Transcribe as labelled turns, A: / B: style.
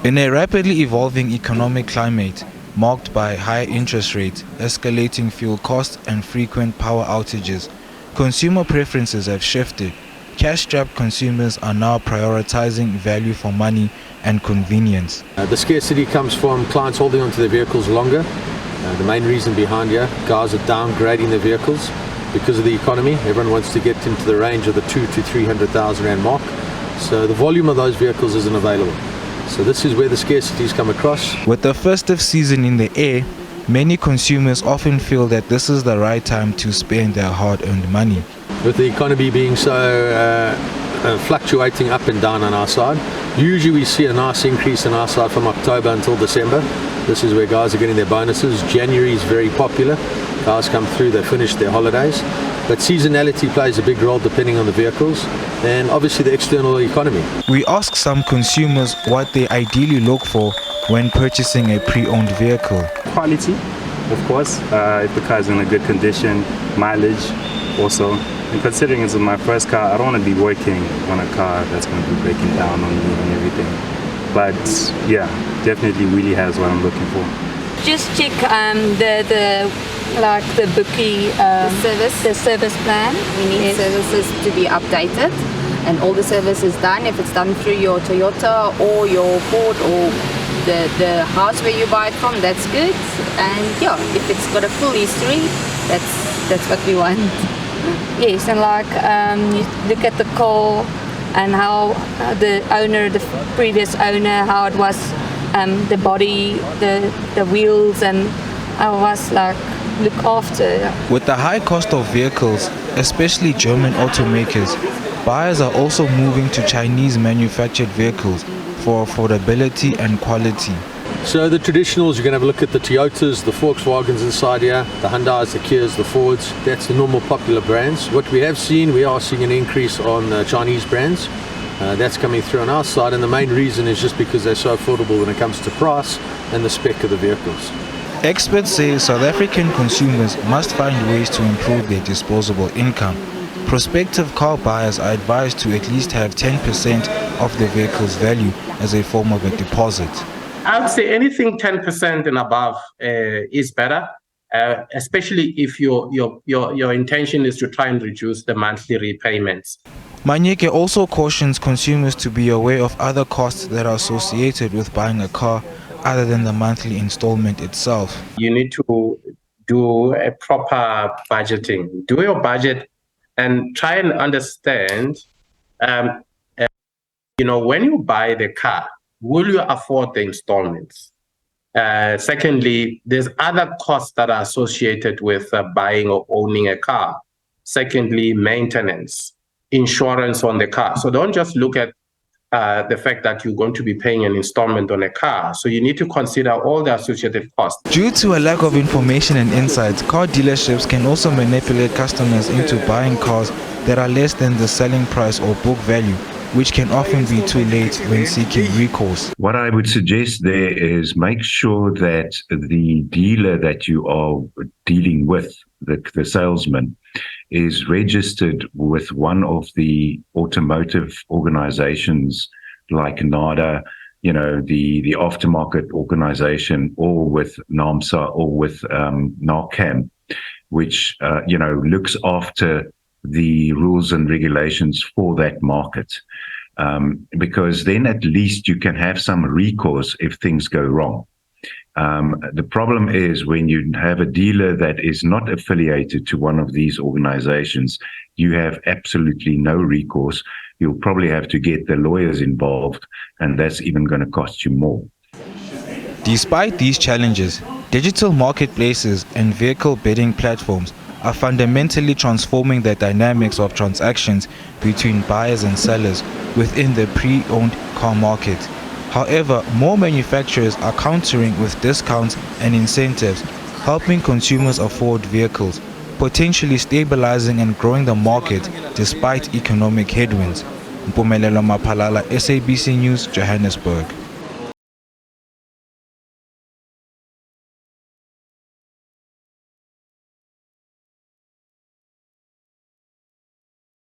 A: In a rapidly evolving economic climate, marked by high interest rates, escalating fuel costs and frequent power outages, consumer preferences have shifted. Cash-strapped consumers are now prioritizing value for money and convenience.
B: The scarcity comes from clients holding onto their vehicles longer. The main reason behind here, guys are downgrading their vehicles because of the economy. Everyone wants to get into the range of the 200,000 to 300,000 rand mark. So the volume of those vehicles isn't available. So this is where the scarcities come across.
A: With the festive season in the air, many consumers often feel that this is the right time to spend their hard-earned money.
B: With the economy being so fluctuating up and down on our side, usually we see a nice increase on our side from October until December. This is where guys are getting their bonuses. January is very popular. Guys come through, they finish their holidays. But seasonality plays a big role depending on the vehicles and obviously the external economy.
A: We ask some consumers what they ideally look for when purchasing a pre-owned vehicle.
C: Quality, of course, if the car is in a good condition, mileage also. And considering it's my first car, I don't want to be working on a car that's going to be breaking down on me and everything. But yeah, definitely really has what I'm looking for.
D: Just check the bookie the service plan.
E: We need services to be updated, and all the service is done. If it's done through your Toyota or your Ford or the house where you buy it from, that's good. And yeah, if it's got a full history, that's what we want.
D: Yes, and you look at the car and how the owner, the previous owner, how it was, the body, the wheels, and I was look after.
A: With the high cost of vehicles, especially German automakers, buyers are also moving to Chinese manufactured vehicles for affordability and quality.
B: So the traditionals, you're going to have a look at the Toyotas, the Volkswagens inside here, the Hyundais, the Kias, the Fords. That's the normal popular brands. What we have seen, we are seeing an increase on Chinese brands. That's coming through on our side, and the main reason is just because they're so affordable when it comes to price and the spec of the vehicles.
A: Experts say South African consumers must find ways to improve their disposable income. Prospective car buyers are advised to at least have 10% of the vehicle's value as a form of a deposit.
F: I would say anything 10% and above is better, especially if your intention is to try and reduce the monthly repayments.
A: Manyeke also cautions consumers to be aware of other costs that are associated with buying a car other than the monthly installment itself.
F: You need to do a proper budgeting. Do your budget and try and understand, when you buy the car, will you afford the installments? Secondly, there's other costs that are associated with buying or owning a car. Secondly, maintenance, insurance on the car. So don't just look at the fact that you're going to be paying an installment on a car. So you need to consider all the associated costs.
A: Due to a lack of information and insights, car dealerships can also manipulate customers into buying cars that are less than the selling price or book value, which can often be too late when seeking recourse.
G: What I would suggest there is make sure that the dealer that you are dealing with, the salesman, is registered with one of the automotive organizations like NADA, the aftermarket organization, or with NAMSA or with NARCAM, which, looks after the rules and regulations for that market. Because then at least you can have some recourse if things go wrong. The problem is when you have a dealer that is not affiliated to one of these organizations, you have absolutely no recourse. You'll probably have to get the lawyers involved, and that's even going to cost you more.
A: Despite these challenges, digital marketplaces and vehicle bidding platforms are fundamentally transforming the dynamics of transactions between buyers and sellers within the pre-owned car market. However, more manufacturers are countering with discounts and incentives, helping consumers afford vehicles, potentially stabilizing and growing the market despite economic headwinds. Mpumelelo Maphalala, SABC News, Johannesburg.